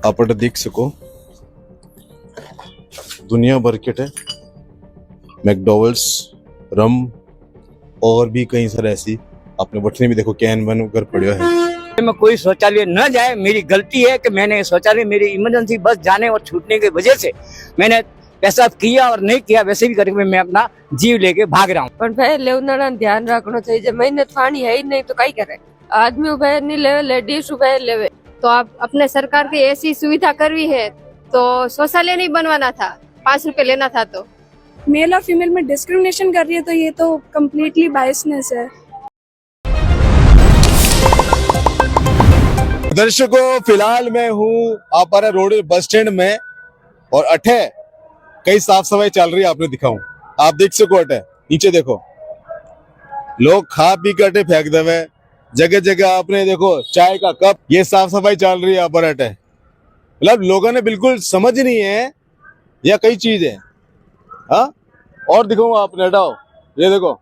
आप देख सको दुनिया भर के है मैकडॉवेल्स रम और भी कई सारे ऐसी आपने बटने भी देखो कैन वन कर पड़े है। में कोई शौचालय न जाए, मेरी गलती है कि मैंने शौचालय मेरी इमरजेंसी बस जाने और छूटने की वजह से मैंने पेशाब किया और नहीं किया, वैसे भी करके मैं अपना जीव लेके भाग रहा हूँ। પણ પહેલે ઉનાળાનું ध्यान रखना चाहिए। जब मेहनत पानी है ही नहीं तो कई करे, आदमी उबेर नहीं लेवे, लेडीज उबेर लेवे। तो आप अपने सरकार की ऐसी सुविधा करवी है तो शौचालय नहीं बनवाना था, 5 रुपए लेना था। तो मेल और फीमेल में डिस्क्रिमिनेशन कर रही है तो ये तो कम्प्लीटली बायसनेस है। दर्शकों फिलहाल मैं हूँ आपारा रोड बस स्टैंड में और अठे कई साफ सफाई चल रही है। आपने दिखाऊं, आप देख सको अठे नीचे देखो लोग खा पी के अठे फेंक देवे, जगह जगह आपने देखो चाय का कप, ये साफ सफाई चल रही है यहाँ पर अठे। मतलब लोगों ने बिल्कुल समझ नहीं है या कई चीज है। हाँ और दिखाऊं आपने, हटाओ ये देखो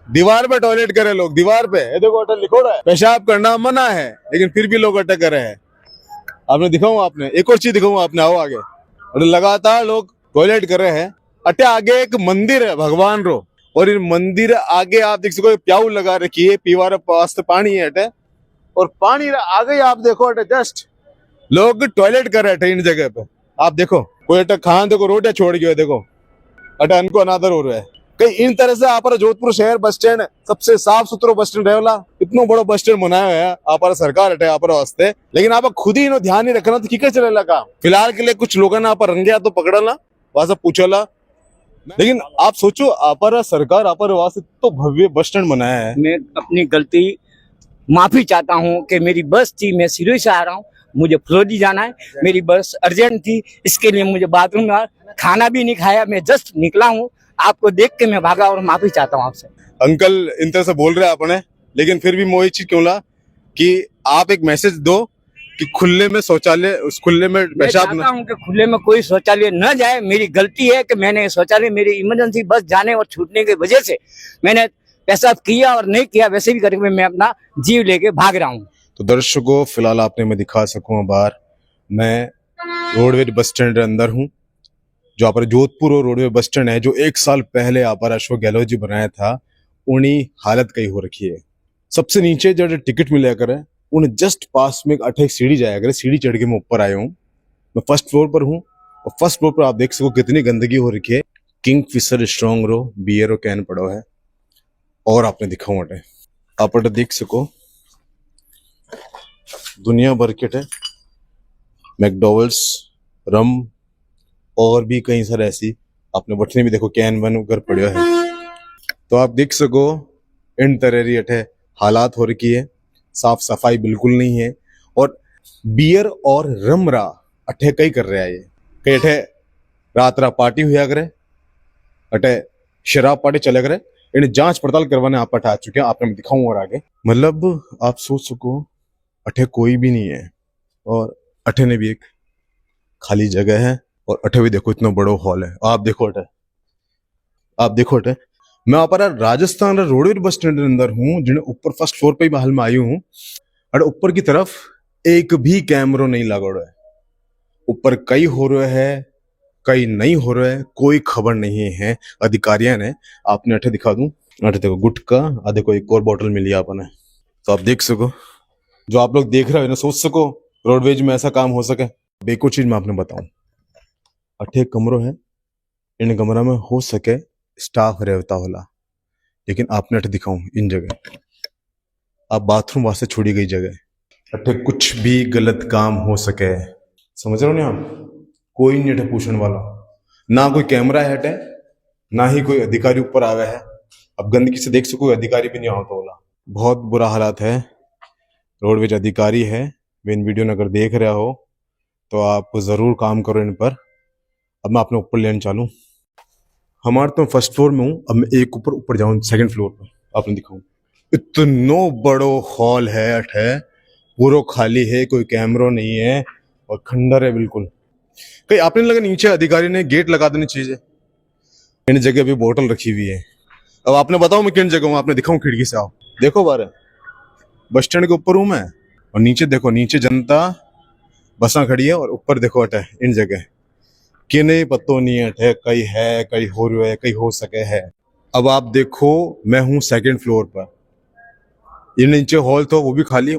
दीवार पे टॉयलेट करे लोग, दीवार पे ये देखो अटक लिखो रहा है पेशाब करना मना है, लेकिन फिर भी लोग अटक कर रहे हैं। आपने दिखाऊं, आपने एक और चीज दिखाऊं, आपने आओ आगे, और लगातार लोग टॉयलेट कर रहे हैं। अटे आगे एक मंदिर है भगवान रो, और इन मंदिर आगे आप देख सको प्याऊ लगा रखी है, पीवार पास पानी है अटे, और पानी आगे आप देखो अटे जस्ट लोग टॉयलेट कर रहे थे इन जगह पे। आप देखो कोई अटे खान देखो रोटियां छोड़ गए, देखो अटे अनको अनादर हो रहा है। कई इन तरह से आप जोधपुर शहर बस स्टैंड सबसे साफ सुथरो बस स्टैंड रहेला, इतना बड़ो बस स्टैंड बनाया है आप सरकार हटे आप वास्ते, लेकिन आप खुद ही इनो ध्यान नहीं रखना तो की चलेगा काम। फिलहाल के लिए कुछ लोगों ने आप रंगे तो पकड़ला वहां से पूछला, लेकिन आप सोचो आप सरकार आप वास्ते तो भव्य बस स्टैंड बनाया है। मैं अपनी गलती माफी चाहता हूँ कि मेरी बस थी, मैं सिरोही से आ रहा हूँ, मुझे फ्लोरी जाना है, मेरी बस अर्जेंट थी, इसके लिए मुझे बाथरूम में खाना भी नहीं खाया, मैं जस्ट निकला हूँ, आपको देख के मैं भागा और माफी चाहता हूँ आपसे। अंकल इन तरह से बोल रहे हैं आपने, लेकिन फिर भी मैं ये चीज क्यों ला कि आप एक मैसेज दो कि खुले में शौचालय, उस खुले में पेशाब चाहता हूँ कि खुले में कोई शौचालय न जाए, मेरी गलती है कि मैंने शौचालय मेरी इमरजेंसी बस जाने और छूटने की वजह से मैंने पेशाब किया और नहीं किया, वैसे भी करके मैं अपना जीव लेके भाग रहा हूँ। तो दर्शकों फिलहाल आपने मैं दिखा सकूं बाहर, मैं रोडवेज बस स्टैंड के अंदर हूँ, जो आप जोधपुर और रोडवेज बस स्टैंड है जो 1 साल पहले आप अशोक गहलोत जी बनाया था, उन्हीं हालत कई हो रखी है। सबसे नीचे जो टिकट मिला करे उन जस्ट पास में एक सीढ़ी जाया करे, सीढ़ी चढ़ के मैं ऊपर आया हूँ, मैं फर्स्ट फ्लोर पर हूँ, और फर्स्ट फ्लोर पर आप देख सको कितनी गंदगी हो रखी है। किंग फिशर स्ट्रॉन्ग रो बियर कैन पड़ो है, और आपने दिखाऊं अटे आप देख सको दुनिया भर के है मैकडॉवेल्स रम और भी कई सारे ऐसी आपने बटने भी देखो कैन वन उगर पड़े है। तो आप देख सको इन तरह अठे हालात हो रखी है, साफ सफाई बिल्कुल नहीं है, और बियर और रम रा अठे कई कर रहा है ये कई अठे रात पार्टी हुआ करे, अठे शराब पार्टी चले करे, इन जांच पड़ताल करवाने आप आ चुके हैं, आपने दिखाऊं और आगे। मतलब आप सोच सको अठे कोई भी नहीं है, और अठे ने भी एक खाली जगह है, और अठे भी देखो इतना बड़ा हॉल है। आप देखो अठे, आप देखो अठे मैं आप राजस्थान रोडवेज बस स्टैंड के अंदर हूँ, जिन्हें ऊपर फर्स्ट फ्लोर पे ही हाल में आई हूँ, और ऊपर की तरफ एक भी कैमरा नहीं लगा है। ऊपर कई हो रहे हैं, कई नहीं हो रहे हैं, कोई खबर नहीं है अधिकारियों ने। आपने अठे दिखा दूं, अठे देखो गुटका आधे को एक और बोतल मिली आपने, तो आप देख सको जो आप लोग देख रहे हो ना, सोच सको रोडवेज में ऐसा काम हो सके। बेको चीज मैं आपने बताऊं, अठे कमरो है, इन कमरा में हो सके स्टाफ रहता होला, लेकिन आपने अठे दिखाऊं इन जगह आप बाथरूम वास्ते छोड़ी गई जगह, अठे कुछ भी गलत काम हो सके, समझ रहे हो ना आप? कोई नहीं अठे पूछने वाला, ना कोई कैमरा है अठे, ना ही कोई अधिकारी ऊपर आवे है। अब गंदगी से देख सको कोई अधिकारी भी नहीं आता होला। बहुत बुरा हालात है, रोडवेज अधिकारी है वे इन वीडियो ने अगर देख रहा हो तो आप जरूर काम करो इन पर। अब मैं अपने ऊपर लेने चालू, हमारे तो फर्स्ट फ्लोर में हूँ, अब मैं एक ऊपर जाऊँ सेकंड फ्लोर पर, आपने दिखाऊं इतना बड़ो हॉल है अठे, पूरा खाली है, कोई कैमरा नहीं है और खंडर है बिल्कुल। कहीं आपने लगा नीचे अधिकारी ने गेट लगा देनी चाहिए, इन जगह भी बोतल रखी हुई है। अब आपने बताओ मैं किन जगह हूँ, आपने दिखाऊं खिड़की से, आओ देखो बारे बस स्टैंड के ऊपर हूँ मैं, और नीचे देखो, नीचे जनता बसा खड़ी है और ऊपर देखो अटे इन जगह कि नहीं पतो नहीं अटे कहीं है कहीं हो रहा है कहीं हो सके है। अब आप देखो मैं हूँ सेकंड फ्लोर पर, ये नीचे हॉल तो वो भी खाली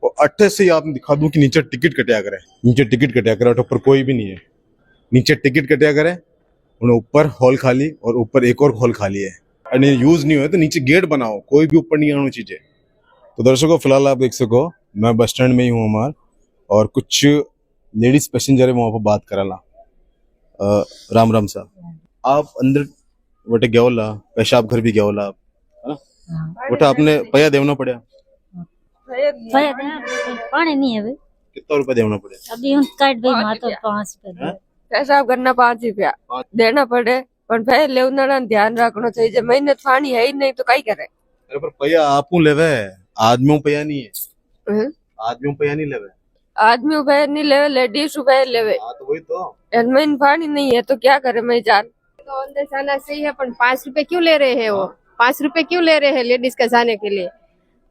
और अट्ठे से आपने दिखा दूं कि नीचे टिकट कटिया करे, नीचे टिकट कटिया करे, ऊपर कोई भी नहीं है, नीचे टिकट कटिया करे उन्हें ऊपर हॉल खाली और ऊपर एक और हॉल खाली है और यूज नहीं हुआ तो नीचे गेट बनाओ, कोई भी ऊपर नहीं आना चीजें। तो दर्शकों फिलहाल आप देख सको मैं बस स्टैंड में ही हूँ हमार और कुछ लेडीज पैसेंजर है वहां पर बात कराला। राम राम साहब, आप अंदर वटे गयोला पेशाब घर भी गयोला आप है ना, वटा आपने पैया देवना पड़ा, पानी नहीं है भाई, कितना रुपया देवना पड़े? अभी हम काट दे मातो 5 रुपया पेशाब करना 5 रुपया देना पड़े, पर पहले उन्होंने ध्यान रखना चाहिए। मेहनत पानी है ही नहीं तो कई करे। अरे पर पैया आपू लेवे, आदमियों पैया नहीं है, हम्म? आदमियों पैया नहीं लेवे, आदमी रुपये नहीं लेवे, लेडीज रुपये लेवे। हाँ तो वही तो मेन पानी नहीं है तो क्या करे मैं जान। तो अंदर जाना सही है, पर 5 रुपए क्यों ले रहे हैं वो? 5 रुपए क्यों ले रहे हैं लेडीज के जाने के लिए?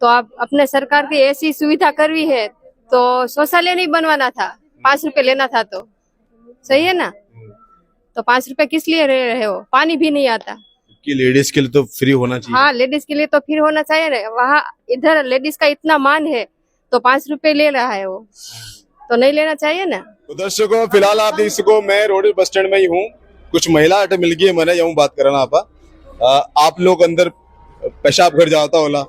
तो आप अपने सरकार की ऐसी सुविधा करवी है तो शौचालय नहीं बनवाना था, 5 रुपए लेना था तो सही है ना। तो 5 रुपए किस लिए ले रहे हो? पानी भी नहीं आता कि लेडीज के लिए तो फ्री होना चाहिए। हाँ, लेडीज के लिए तो फिर होना चाहिए ना। वहाँ इधर लेडीज का इतना मान है तो 5 रुपए ले रहा है वो, तो नहीं लेना चाहिए ना। तो दर्शकों फिलहाल आप देख सको मैं रोड बस स्टैंड में ही हूँ, कुछ महिला अटे मिल गई है, मैंने यूं बात करना आप लोग अंदर पेशाब घर जाता होला,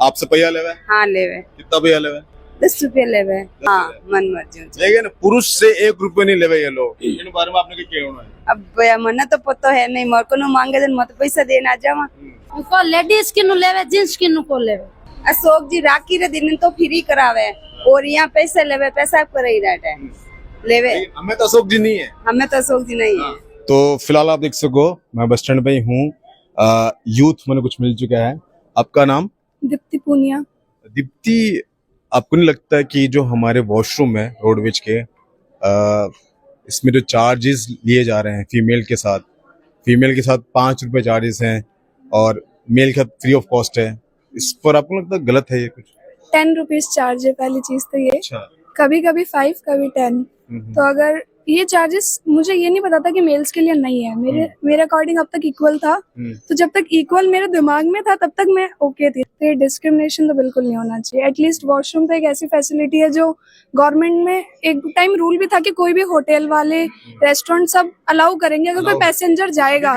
आपसे पैया लेवे? हाँ लेवे, कितना पैया लेवे? 10 रुपये लेवे। हाँ मन मर्जी। लेकिन पुरुष से 1 रुपये नहीं लेवे ये लोग, इन बारे में आपने क्या कहना है? अब मना तो पता है नहीं, मोर को मांगे तो मत पैसा देना जावा। को लेडीज किनु लेवे जेंट्स किनु को लेवे। अशोक जी राखी रे दिन तो फ्री करावे और यहाँ पैसे लेवे, पैसा करे रहते लेवे। हमें तो अशोक जी नहीं है, हमें तो अशोक जी नहीं है। तो फिलहाल आप देख सको मैं बस स्टैंड पे ही हूँ, यूथ मैंने कुछ मिल चुका है। आपका नाम? दीप्ति पूनिया। दीप्ति, आपको नहीं लगता है कि जो हमारे वॉशरूम है रोडवेज के इसमें जो चार्जेस लिए जा रहे हैं फीमेल के साथ 5 रुपए चार्जेस हैं और मेल के साथ फ्री ऑफ कॉस्ट है, इस पर आपको लगता है गलत है ये कुछ? 10 रुपीज चार्ज है पहली चीज तो ये, अच्छा। कभी कभी 5 कभी 10। तो अगर ये चार्जेस, मुझे ये नहीं पता था कि मेल्स के लिए नहीं है, मेरे अकॉर्डिंग अब तक इक्वल था। तो जब तक इक्वल मेरे दिमाग में था तब तक मैं ओके थी। तो ये डिस्क्रिमिनेशन तो बिल्कुल नहीं होना चाहिए। एटलीस्ट वॉशरूम तो एक ऐसी फैसिलिटी है जो गवर्नमेंट में एक टाइम रूल भी था कि कोई भी होटल वाले रेस्टोरेंट सब अलाउ करेंगे, अगर कोई पैसेंजर जाएगा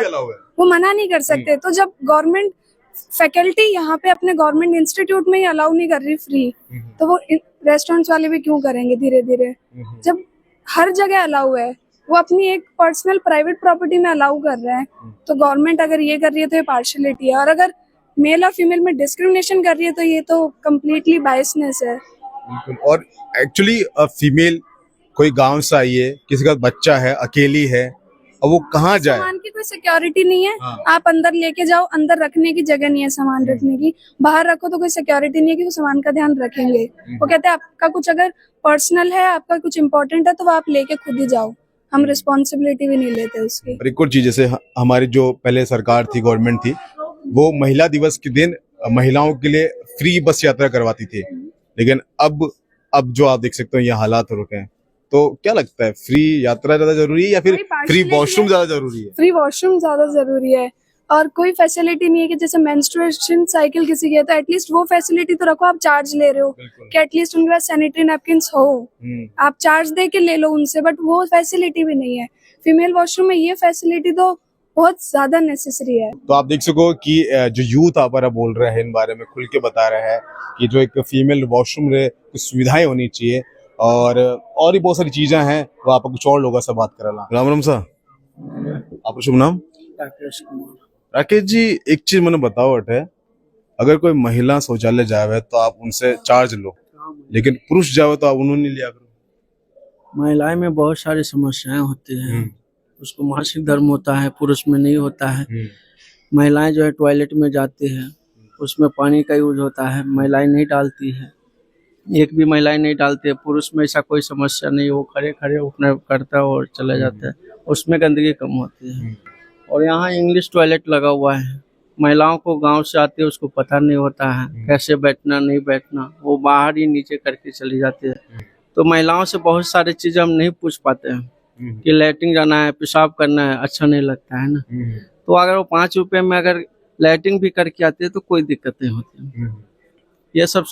वो मना नहीं कर सकते। तो जब गवर्नमेंट फैकल्टी यहाँ पे अपने गवर्नमेंट इंस्टीट्यूट में ही अलाउ नहीं कर रही फ्री, तो वो रेस्टोरेंट्स वाले भी क्यों करेंगे धीरे धीरे? जब हर जगह अलाउ है, वो अपनी एक पर्सनल प्राइवेट प्रॉपर्टी में अलाउ कर रहे हैं, तो गवर्नमेंट अगर ये कर रही है तो ये पार्शियलिटी है। और अगर मेल और फीमेल में डिस्क्रिमिनेशन कर रही है तो ये तो कम्प्लीटली बायसनेस है। और एक्चुअली फीमेल कोई गांव से आई है, किसी का बच्चा है, अकेली है, अब वो कहाँ जाए? सामान की कोई सिक्योरिटी नहीं है। हाँ। आप अंदर लेके जाओ, अंदर रखने की जगह नहीं है सामान रखने की, बाहर रखो तो कोई सिक्योरिटी नहीं है कि वो सामान का ध्यान रखेंगे। वो कहते हैं आपका कुछ अगर पर्सनल है, आपका कुछ इम्पोर्टेंट है तो वो आप लेके खुद ही जाओ, हम रिस्पॉन्सिबिलिटी भी नहीं लेते उसकी। और एक और चीज, जैसे हमारी जो पहले सरकार थी, गवर्नमेंट थी, वो महिला दिवस के दिन महिलाओं के लिए फ्री बस यात्रा करवाती थी, लेकिन अब जो आप देख सकते हो ये हालात हो रखे हैं। तो क्या लगता है, फ्री यात्रा ज्यादा जरूरी है या फिर फ्री वॉशरूम ज्यादा जरूरी है? फ्री वॉशरूम ज्यादा जरूरी है, और कोई फैसिलिटी नहीं है कि जैसे मेंस्ट्रुएशन साइकिल किसी की है तो एटलीस्ट वो फैसिलिटी तो रखो। आप चार्ज ले रहे हो कि एटलीस्ट उनके पास सैनिटरी नैपकिन्स हो, आप चार्ज दे के ले लो उनसे, बट वो फैसिलिटी भी नहीं है। फीमेल वॉशरूम में ये फैसिलिटी तो बहुत ज्यादा नेसेसरी है। तो आप देख सको कि जो यूथ आप बोल रहे हैं इन बारे में खुल के बता रहे हैं कि जो एक फीमेल वॉशरूम में कुछ सुविधाएं होनी चाहिए और भी बहुत सारी चीजें हैं, वो आप कुछ और लोगों से बात करेला। राम राम सा, आपका शुभ नाम? राकेश कुमार। राकेश जी, एक चीज मैंने बताओ अटे, अगर कोई महिला शौचालय जावे तो आप उनसे चार्ज लो, लेकिन पुरुष जावे तो आप उन्होंने नहीं लिया करो। महिलाएं में बहुत सारी समस्याएं होती हैं, उसको मासिक धर्म होता है, पुरुष में नहीं होता है। महिलाएं जो है टॉयलेट में जाती है, उसमें पानी का यूज होता है, महिलाएं नहीं डालती है, एक भी महिलाएं नहीं डालती है। पुरुष में ऐसा कोई समस्या नहीं, वो खड़े खड़े अपने करता है और चले जाते हैं, उसमें गंदगी कम होती है। और यहाँ इंग्लिश टॉयलेट लगा हुआ है, महिलाओं को गांव से आती है उसको पता नहीं होता है कैसे बैठना नहीं बैठना, वो बाहर ही नीचे करके चली जाती है। तो महिलाओं से बहुत सारी चीजें हम नहीं पूछ पाते हैं कि लैट्रिन जाना है, पेशाब करना है, अच्छा नहीं लगता है ना। तो अगर वो 5 रुपए में अगर लैट्रिन भी करके आते हैं तो कोई दिक्कत नहीं होती है। ये सब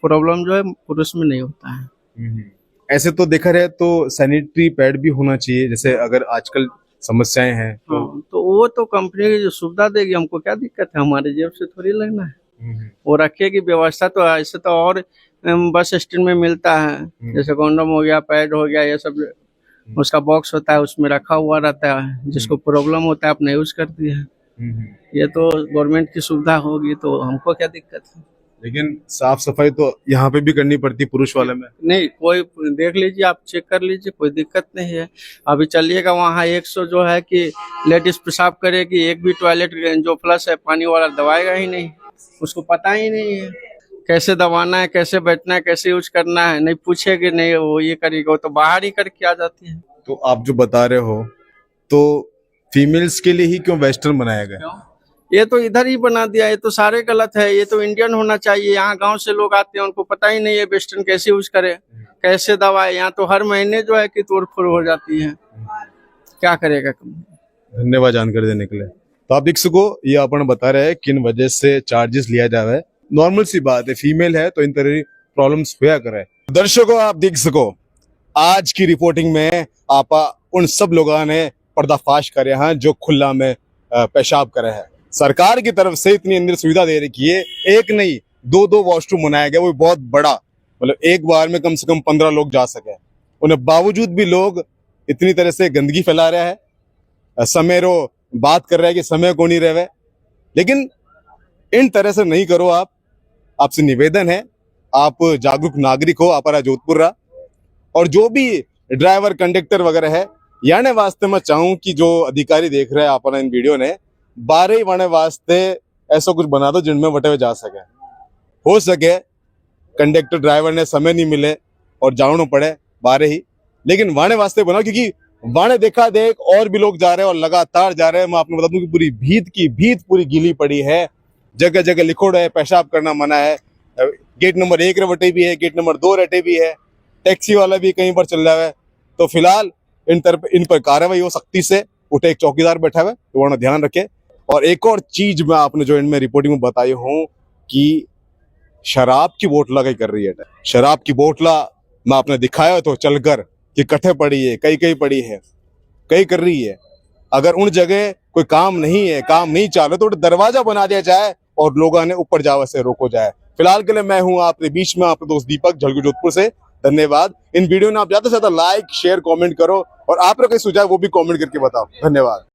प्रॉब्लम जो है पुरुष में नहीं होता है। ऐसे तो देखा रहे तो सैनिटरी पैड भी होना चाहिए, जैसे अगर आजकल समस्याएं हैं तो वो तो कंपनी की जो सुविधा देगी, हमको क्या दिक्कत है, हमारे जेब से थोड़ी लगना है। वो रखेगी व्यवस्था। तो ऐसे तो और बस स्टैंड में मिलता है, जैसे कॉन्डम हो गया, पैड हो गया, ये सब उसका बॉक्स होता है, उसमें रखा हुआ रहता है। जिसको प्रॉब्लम होता है अपने यूज करती है। ये तो गवर्नमेंट की सुविधा होगी तो हमको क्या दिक्कत है। लेकिन साफ सफाई तो यहाँ पे भी करनी पड़ती पुरुष वाले में। नहीं, कोई देख लीजिए, आप चेक कर लीजिए, कोई दिक्कत नहीं है। अभी चलिएगा वहाँ 100 जो है कि लेडीज पेशाब करेगी, एक भी टॉयलेट जो फ्लश है पानी वाला दबाएगा ही नहीं, उसको पता ही नहीं है कैसे दबाना है, कैसे बैठना है, कैसे यूज करना है, नहीं पूछेगी, नहीं वो ये करेगी, वो तो बाहर ही करके आ जाती है। तो आप जो बता रहे हो तो फीमेल्स के लिए ही क्यों वेस्टर्न बनाया गया? ये तो इधर ही बना दिया, ये तो सारे गलत है। ये तो इंडियन होना चाहिए। यहाँ गांव से लोग आते हैं, उनको पता ही नहीं है वेस्टर्न कैसे यूज करे, कैसे दबाए। यहाँ तो हर महीने जो है कि तोड़ फोड़ हो जाती है, क्या करेगा। धन्यवाद जानकारी देने के लिए। तो आप देख सको ये अपन बता रहे हैं किन वजह से चार्जेस लिया जा रहा है। नॉर्मल सी बात है, फीमेल है तो इन तरह प्रॉब्लम्स हुआ करे। दर्शकों आप देख सको आज की रिपोर्टिंग में आप उन सब लोगों ने पर्दाफाश करे हैं जो खुला में पेशाब करे हैं। सरकार की तरफ से इतनी अंदर सुविधा दे रखी है, एक नहीं 2 वॉशरूम बनाया गया, वो बहुत बड़ा, मतलब एक बार में कम से कम 15 लोग जा सके। उन्हें बावजूद भी लोग इतनी तरह से गंदगी फैला रहे हैं, समय रो बात कर रहे हैं कि समय को नहीं रहे। लेकिन इन तरह से नहीं करो। आपसे निवेदन है, आप जागरूक नागरिक हो, आप जोधपुर रहा, और जो भी ड्राइवर कंडक्टर वगैरह है, याने वास्ते मैं चाहूँ कि जो अधिकारी देख रहे हैं अपना इन वीडियो ने 12 वाने वास्ते ऐसा कुछ बना दो जिनमें वटे हुए जा सके। हो सके कंडक्टर ड्राइवर ने समय नहीं मिले और जाना पड़े 12 ही, लेकिन वाने वास्ते बनाओ, क्योंकि वाने देखा देख और भी लोग जा रहे हैं और लगातार जा रहे हैं। मैं आपको बता दूं कि पूरी भीत पूरी गीली पड़ी है, जगह जगह लिखोड़ है, पेशाब करना मना है। गेट नंबर 1 रटे भी है, गेट नंबर 2 रटे भी है, टैक्सी वाला भी कहीं पर चल रहा है। तो फिलहाल इन पर कार्रवाई हो सख्ती से। उठे एक चौकीदार बैठा हुआ है, तो वरना ध्यान रखे। और एक और चीज मैं आपने जो इनमें रिपोर्टिंग में बताई हूँ कि शराब की बोतला कहीं कर रही है। शराब की बोतला मैं आपने दिखाया तो चलकर कि कट्ठे पड़ी है, कई पड़ी है, कई कर रही है। अगर उन जगह कोई काम नहीं है, काम नहीं चालू, तो दरवाजा बना दिया जाए और लोगों ने ऊपर जावे से रोको जाए। फिलहाल के लिए मैं हूं आपके बीच में, आपका दोस्त दीपक, झलकी जोधपुर से। धन्यवाद। इन वीडियो में आप ज्यादा से ज्यादा लाइक शेयर कमेंट करो, और आप लोग कोई सुझाव वो भी कमेंट करके बताओ। धन्यवाद।